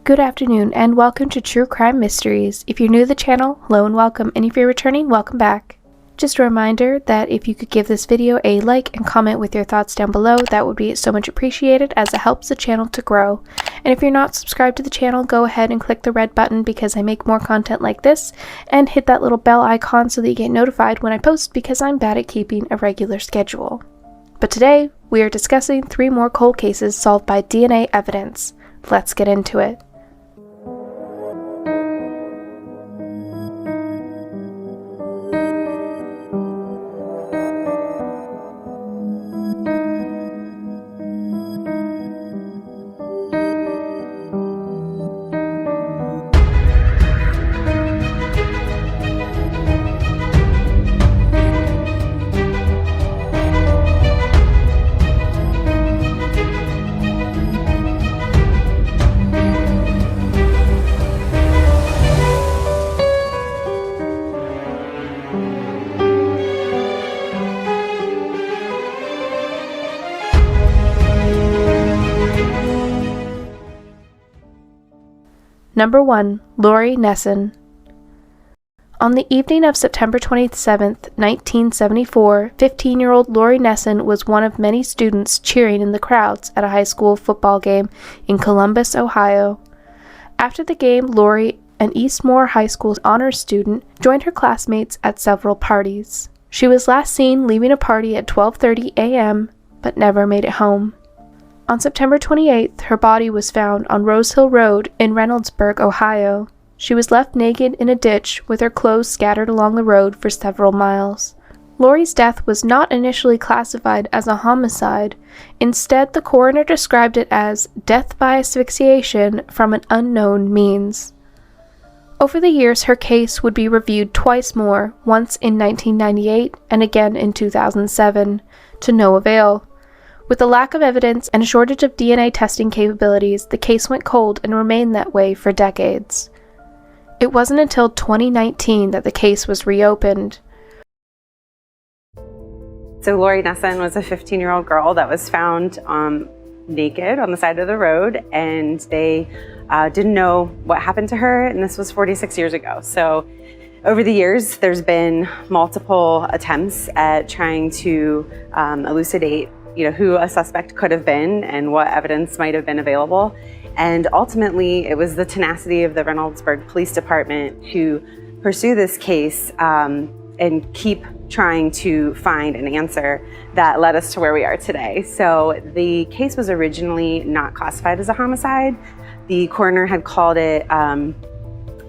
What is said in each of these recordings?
Good afternoon and welcome to True Crime Mysteries. If you're new to the channel, hello and welcome, and if you're returning, welcome back. Just a reminder that if you could give this video a like and comment with your thoughts down below, that would be so much appreciated as it helps the channel to grow. And if you're not subscribed to the channel, go ahead and click the red button because I make more content like this, and hit that little bell icon so that you get notified when I post because I'm bad at keeping a regular schedule. But today, we are discussing 3 more cold cases solved by DNA evidence. Let's get into it. Number 1. Lori Nesson. On the evening of September 27, 1974, 15-year-old Lori Nesson was one of many students cheering in the crowds at a high school football game in Columbus, Ohio. After the game, Lori, an Eastmore High School honors student, joined her classmates at several parties. She was last seen leaving a party at 12:30 a.m., but never made it home. On September 28th, her body was found on Rose Hill Road in Reynoldsburg, Ohio. She was left naked in a ditch with her clothes scattered along the road for several miles. Lori's death was not initially classified as a homicide. Instead, the coroner described it as death by asphyxiation from an unknown means. Over the years, her case would be reviewed twice more, once in 1998 and again in 2007, to no avail. With a lack of evidence and a shortage of DNA testing capabilities, the case went cold and remained that way for decades. It wasn't until 2019 that the case was reopened. So Lori Nesson was a 15-year-old girl that was found naked on the side of the road, and they didn't know what happened to her, and this was 46 years ago. So over the years, there's been multiple attempts at trying to elucidate who a suspect could have been and what evidence might have been available. And ultimately, it was the tenacity of the Reynoldsburg Police Department to pursue this case and keep trying to find an answer that led us to where we are today. So the case was originally not classified as a homicide. The coroner had called it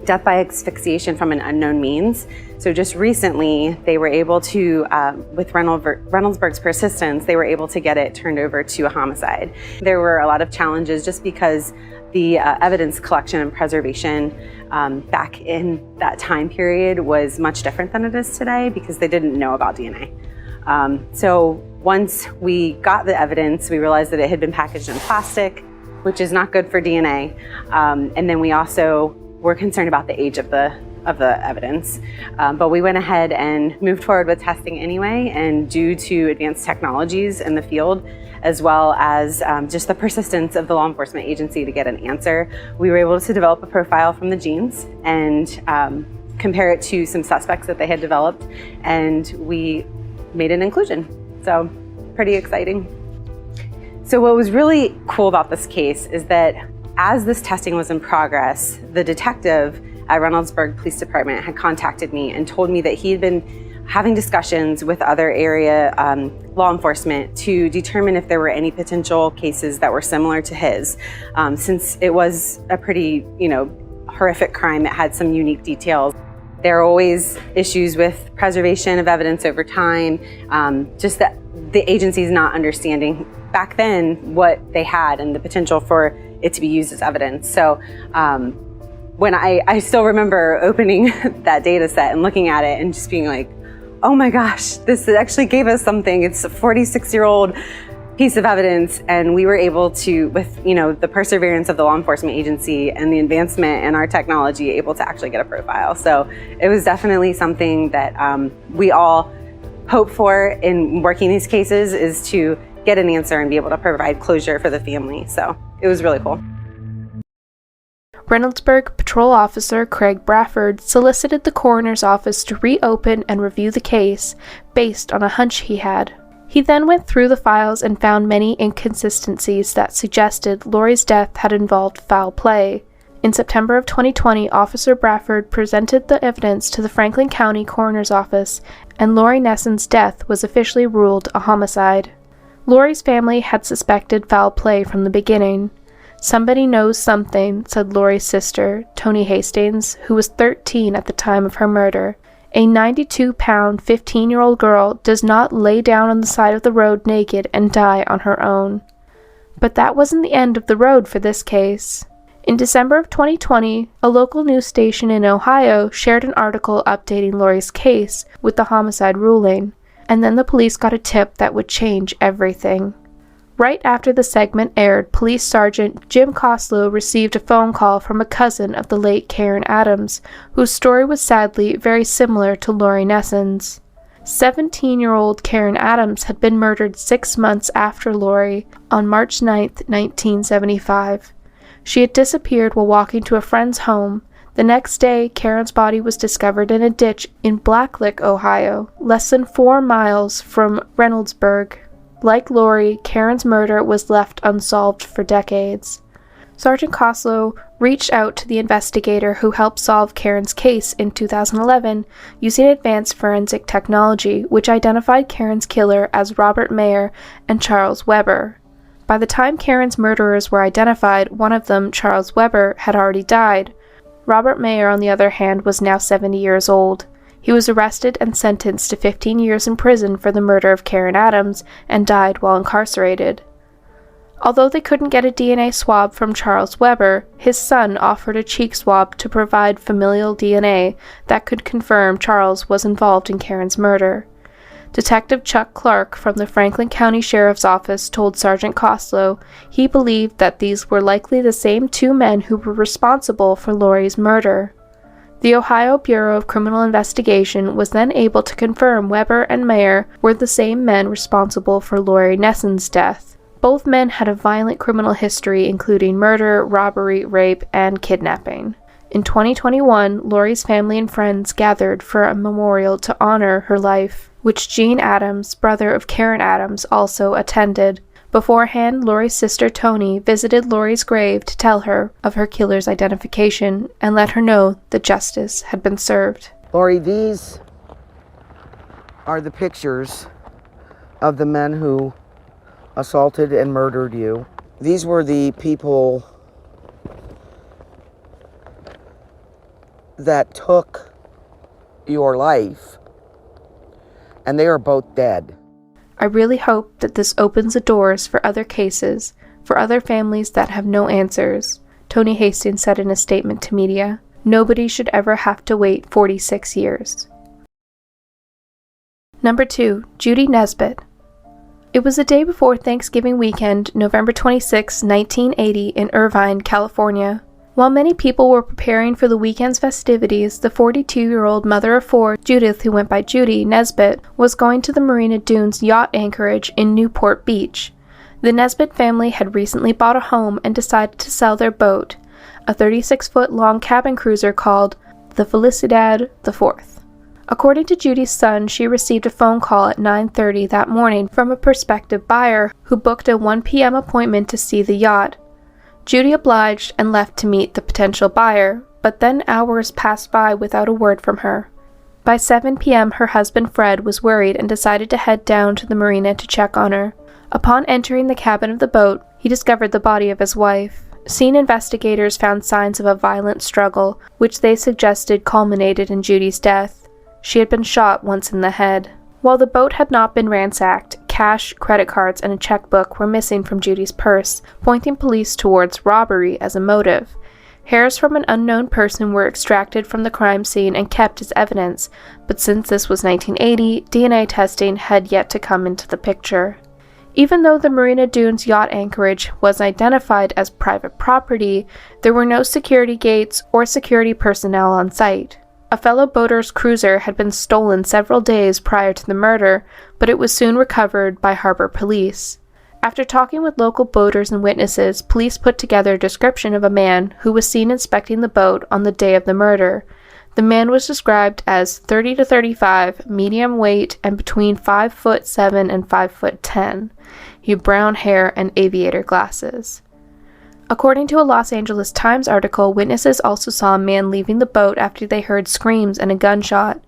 death by asphyxiation from an unknown means. So just recently, they were able to, with Reynoldsburg's persistence, they were able to get it turned over to a homicide. There were a lot of challenges just because the evidence collection and preservation back in that time period was much different than it is today because they didn't know about DNA. So once we got the evidence, we realized that it had been packaged in plastic, which is not good for DNA. And then we also were concerned about the age of the evidence. But we went ahead and moved forward with testing anyway, and due to advanced technologies in the field, as well as just the persistence of the law enforcement agency to get an answer, we were able to develop a profile from the genes and compare it to some suspects that they had developed, and we made an inclusion. So pretty exciting. So what was really cool about this case is that as this testing was in progress, the detective at Reynoldsburg Police Department had contacted me and told me that he had been having discussions with other area law enforcement to determine if there were any potential cases that were similar to his. Since it was a pretty, horrific crime, it had some unique details. There are always issues with preservation of evidence over time, just that the agency's not understanding back then what they had and the potential for it to be used as evidence. So when I still remember opening that data set and looking at it and just being like, oh my gosh, this actually gave us something. It's a 46-year-old piece of evidence, and we were able to, with the perseverance of the law enforcement agency and the advancement in our technology, able to actually get a profile. So it was definitely something that we all hope for in working these cases, is to get an answer and be able to provide closure for the family. So it was really cool. Reynoldsburg Patrol Officer Craig Bradford solicited the coroner's office to reopen and review the case based on a hunch he had. He then went through the files and found many inconsistencies that suggested Lori's death had involved foul play. In September of 2020, Officer Bradford presented the evidence to the Franklin County Coroner's Office, and Lori Nesson's death was officially ruled a homicide. Lori's family had suspected foul play from the beginning. "Somebody knows something," said Lori's sister, Toni Hastings, who was 13 at the time of her murder. "A 92-pound, 15-year-old girl does not lay down on the side of the road naked and die on her own." But that wasn't the end of the road for this case. In December of 2020, a local news station in Ohio shared an article updating Lori's case with the homicide ruling, and then the police got a tip that would change everything. Right after the segment aired, Police Sergeant Jim Coslow received a phone call from a cousin of the late Karen Adams, whose story was sadly very similar to Lori Nesson's. 17-year-old Karen Adams had been murdered 6 months after Lori on March 9, 1975. She had disappeared while walking to a friend's home. The next day, Karen's body was discovered in a ditch in Blacklick, Ohio, less than 4 miles from Reynoldsburg. Like Lori, Karen's murder was left unsolved for decades. Sergeant Coslow reached out to the investigator who helped solve Karen's case in 2011 using advanced forensic technology, which identified Karen's killer as Robert Mayer and Charles Weber. By the time Karen's murderers were identified, one of them, Charles Weber, had already died. Robert Mayer, on the other hand, was now 70 years old. He was arrested and sentenced to 15 years in prison for the murder of Karen Adams and died while incarcerated. Although they couldn't get a DNA swab from Charles Weber, his son offered a cheek swab to provide familial DNA that could confirm Charles was involved in Karen's murder. Detective Chuck Clark from the Franklin County Sheriff's Office told Sergeant Coslow he believed that these were likely the same 2 men who were responsible for Lori's murder. The Ohio Bureau of Criminal Investigation was then able to confirm Weber and Mayer were the same men responsible for Lori Nesson's death. Both men had a violent criminal history including murder, robbery, rape, and kidnapping. In 2021, Lori's family and friends gathered for a memorial to honor her life, which Gene Adams, brother of Karen Adams, also attended. Beforehand, Lori's sister Toni visited Lori's grave to tell her of her killer's identification and let her know that justice had been served. Lori, these are the pictures of the men who assaulted and murdered you. These were the people that took your life, and they are both dead. I really hope that this opens the doors for other cases, for other families that have no answers, Toni Hastings said in a statement to media. Nobody should ever have to wait 46 years. Number 2, Judy Nesbitt. It was the day before Thanksgiving weekend, November 26, 1980, in Irvine, California. While many people were preparing for the weekend's festivities, the 42-year-old mother of 4, Judith, who went by Judy Nesbitt, was going to the Marina Dunes yacht anchorage in Newport Beach. The Nesbitt family had recently bought a home and decided to sell their boat, a 36-foot-long cabin cruiser called the Felicidad IV. According to Judy's son, she received a phone call at 9:30 that morning from a prospective buyer who booked a 1 p.m. appointment to see the yacht. Judy obliged and left to meet the potential buyer, but then hours passed by without a word from her. By 7 p.m., her husband Fred was worried and decided to head down to the marina to check on her. Upon entering the cabin of the boat, he discovered the body of his wife. Scene investigators found signs of a violent struggle, which they suggested culminated in Judy's death. She had been shot once in the head. While the boat had not been ransacked, cash, credit cards, and a checkbook were missing from Judy's purse, pointing police towards robbery as a motive. Hairs from an unknown person were extracted from the crime scene and kept as evidence, but since this was 1980, DNA testing had yet to come into the picture. Even though the Marina Dunes yacht anchorage was identified as private property, there were no security gates or security personnel on site. A fellow boater's cruiser had been stolen several days prior to the murder, but it was soon recovered by harbor police. After talking with local boaters and witnesses, police put together a description of a man who was seen inspecting the boat on the day of the murder. The man was described as 30 to 35, medium weight, and between 5'7" and 5'10". He had brown hair and aviator glasses. According to a Los Angeles Times article, witnesses also saw a man leaving the boat after they heard screams and a gunshot.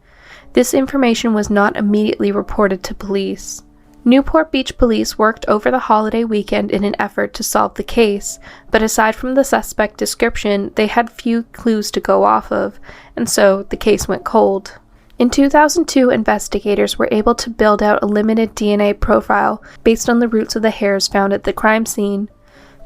This information was not immediately reported to police. Newport Beach police worked over the holiday weekend in an effort to solve the case, but aside from the suspect description, they had few clues to go off of, and so the case went cold. In 2002, investigators were able to build out a limited DNA profile based on the roots of the hairs found at the crime scene.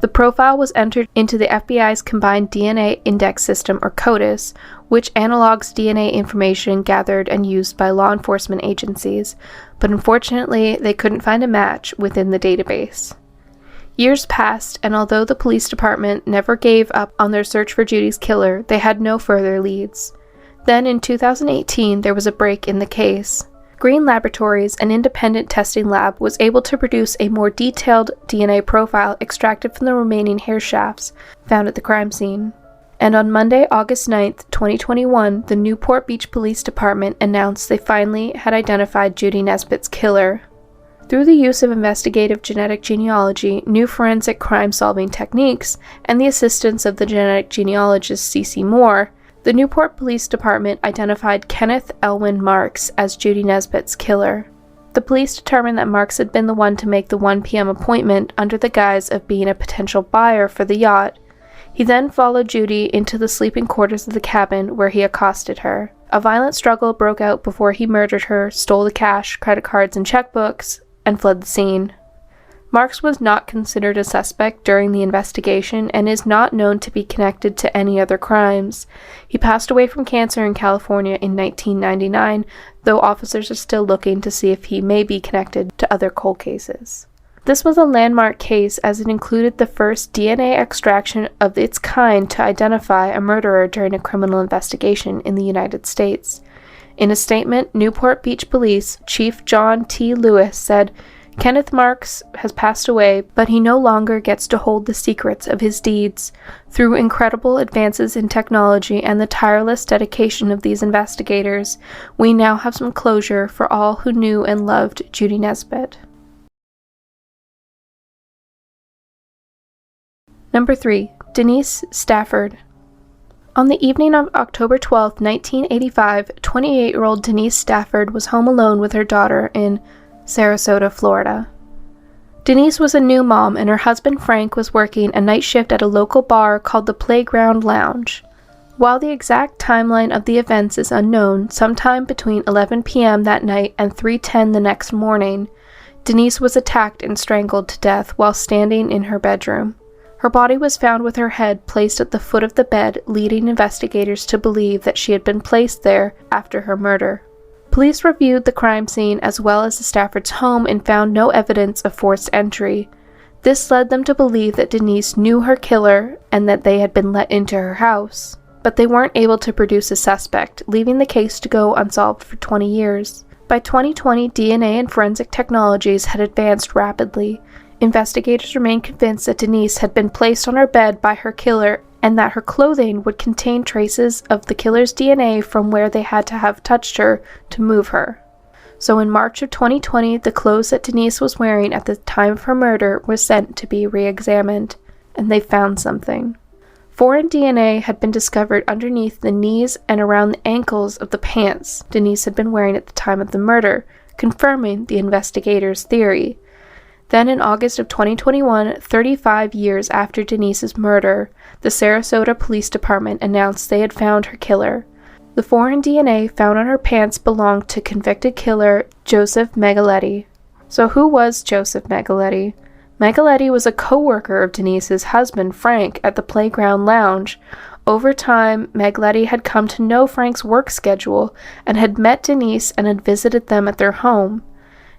The profile was entered into the FBI's Combined DNA Index System, or CODIS, which analogs DNA information gathered and used by law enforcement agencies, but unfortunately they couldn't find a match within the database. Years passed, and although the police department never gave up on their search for Judy's killer, they had no further leads. Then in 2018, there was a break in the case. Green Laboratories, an independent testing lab, was able to produce a more detailed DNA profile extracted from the remaining hair shafts found at the crime scene. And on Monday, August 9, 2021, the Newport Beach Police Department announced they finally had identified Judy Nesbitt's killer. Through the use of investigative genetic genealogy, new forensic crime-solving techniques, and the assistance of the genetic genealogist C.C. Moore, the Newport Police Department identified Kenneth Elwyn Marks as Judy Nesbitt's killer. The police determined that Marks had been the one to make the 1 p.m. appointment under the guise of being a potential buyer for the yacht. He then followed Judy into the sleeping quarters of the cabin where he accosted her. A violent struggle broke out before he murdered her, stole the cash, credit cards, and checkbooks, and fled the scene. Marks was not considered a suspect during the investigation and is not known to be connected to any other crimes. He passed away from cancer in California in 1999, though officers are still looking to see if he may be connected to other cold cases. This was a landmark case as it included the first DNA extraction of its kind to identify a murderer during a criminal investigation in the United States. In a statement, Newport Beach Police Chief John T. Lewis said, "Kenneth Marks has passed away, but he no longer gets to hold the secrets of his deeds. Through incredible advances in technology and the tireless dedication of these investigators, we now have some closure for all who knew and loved Judy Nesbitt." Number 3. Denise Stafford. On the evening of October 12, 1985, 28-year-old Denise Stafford was home alone with her daughter in Sarasota, Florida. Denise was a new mom, and her husband Frank was working a night shift at a local bar called the Playground Lounge. While the exact timeline of the events is unknown, sometime between 11 p.m. that night and 3:10 the next morning, Denise was attacked and strangled to death while standing in her bedroom. Her body was found with her head placed at the foot of the bed, leading investigators to believe that she had been placed there after her murder. Police reviewed the crime scene as well as the Stafford's home and found no evidence of forced entry. This led them to believe that Denise knew her killer and that they had been let into her house. But they weren't able to produce a suspect, leaving the case to go unsolved for 20 years. By 2020, DNA and forensic technologies had advanced rapidly. Investigators remained convinced that Denise had been placed on her bed by her killer and that her clothing would contain traces of the killer's DNA from where they had to have touched her to move her. So in March of 2020, the clothes that Denise was wearing at the time of her murder were sent to be re-examined, and they found something. Foreign DNA had been discovered underneath the knees and around the ankles of the pants Denise had been wearing at the time of the murder, confirming the investigators' theory. Then in August of 2021, 35 years after Denise's murder, the Sarasota Police Department announced they had found her killer. The foreign DNA found on her pants belonged to convicted killer Joseph Megaletti. So who was Joseph Megaletti? Megaletti was a co-worker of Denise's husband, Frank, at the Playground Lounge. Over time, Megaletti had come to know Frank's work schedule and had met Denise and had visited them at their home.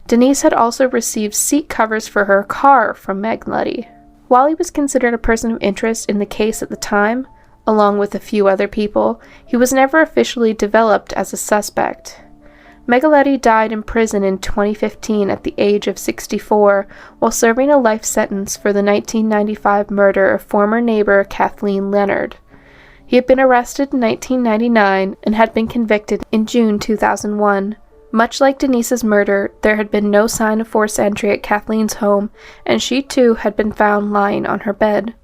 Denise had also received seat covers for her car from Megaletti. While he was considered a person of interest in the case at the time, along with a few other people, he was never officially developed as a suspect. Megaletti died in prison in 2015 at the age of 64 while serving a life sentence for the 1995 murder of former neighbor Kathleen Leonard. He had been arrested in 1999 and had been convicted in June 2001. Much like Denise's murder, there had been no sign of forced entry at Kathleen's home, and she too had been found lying on her bed.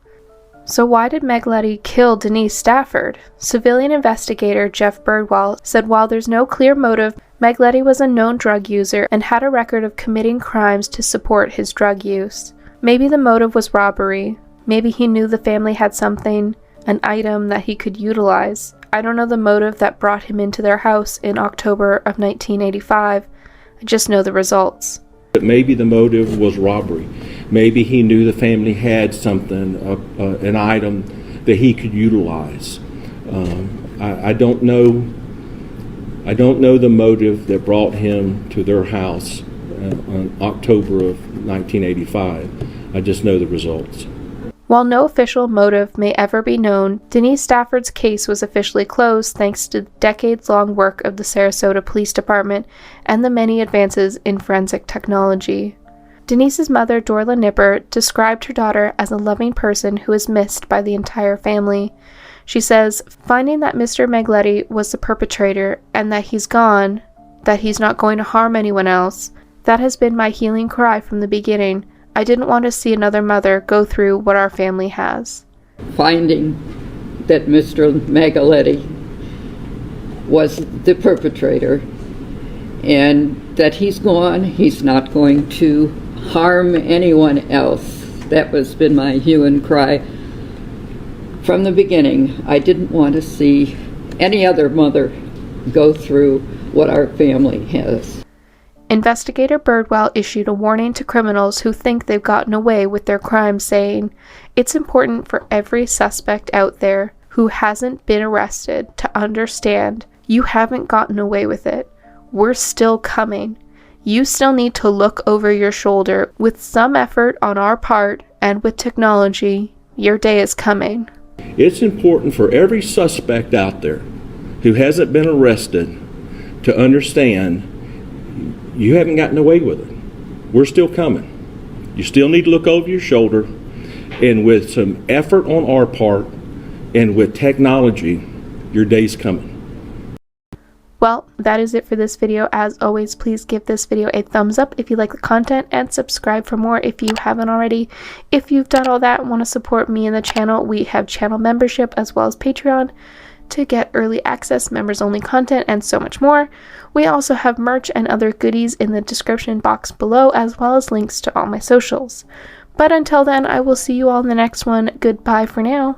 So why did Megaletti kill Denise Stafford? Civilian investigator Jeff Birdwell said while there's no clear motive, Megaletti was a known drug user and had a record of committing crimes to support his drug use. Maybe the motive was robbery. Maybe he knew the family had something, an item that he could utilize. I don't know the motive that brought him into their house in October of 1985. I just know the results. Maybe the motive was robbery. Maybe he knew the family had something, an item that he could utilize. I don't know. I don't know the motive that brought him to their house on October of 1985. I just know the results. While no official motive may ever be known, Denise Stafford's case was officially closed thanks to the decades-long work of the Sarasota Police Department and the many advances in forensic technology. Denise's mother, Dorla Nipper, described her daughter as a loving person who is missed by the entire family. She says, finding that Mr. Megaletti was the perpetrator and that he's gone, that he's not going to harm anyone else, that has been my healing cry from the beginning. I didn't want to see another mother go through what our family has. Finding that Mr. Megaletti was the perpetrator and that he's gone, he's not going to harm anyone else. That has been my hue and cry from the beginning. I didn't want to see any other mother go through what our family has. Investigator Birdwell issued a warning to criminals who think they've gotten away with their crimes, saying, "It's important for every suspect out there who hasn't been arrested to understand you haven't gotten away with it. We're still coming. You still need to look over your shoulder. With some effort on our part and with technology, your day is coming." It's important for every suspect out there who hasn't been arrested to understand you haven't gotten away with it. We're still coming. You still need to look over your shoulder, and with some effort on our part and with technology, your day's coming. Well, that is it for this video. As always, please give this video a thumbs up if you like the content and subscribe for more if you haven't already. If you've done all that and want to support me and the channel, we have channel membership as well as Patreon to get early access, members only content, and so much more. We also have merch and other goodies in the description box below, as well as links to all my socials. But until then, I will see you all in the next one. Goodbye for now.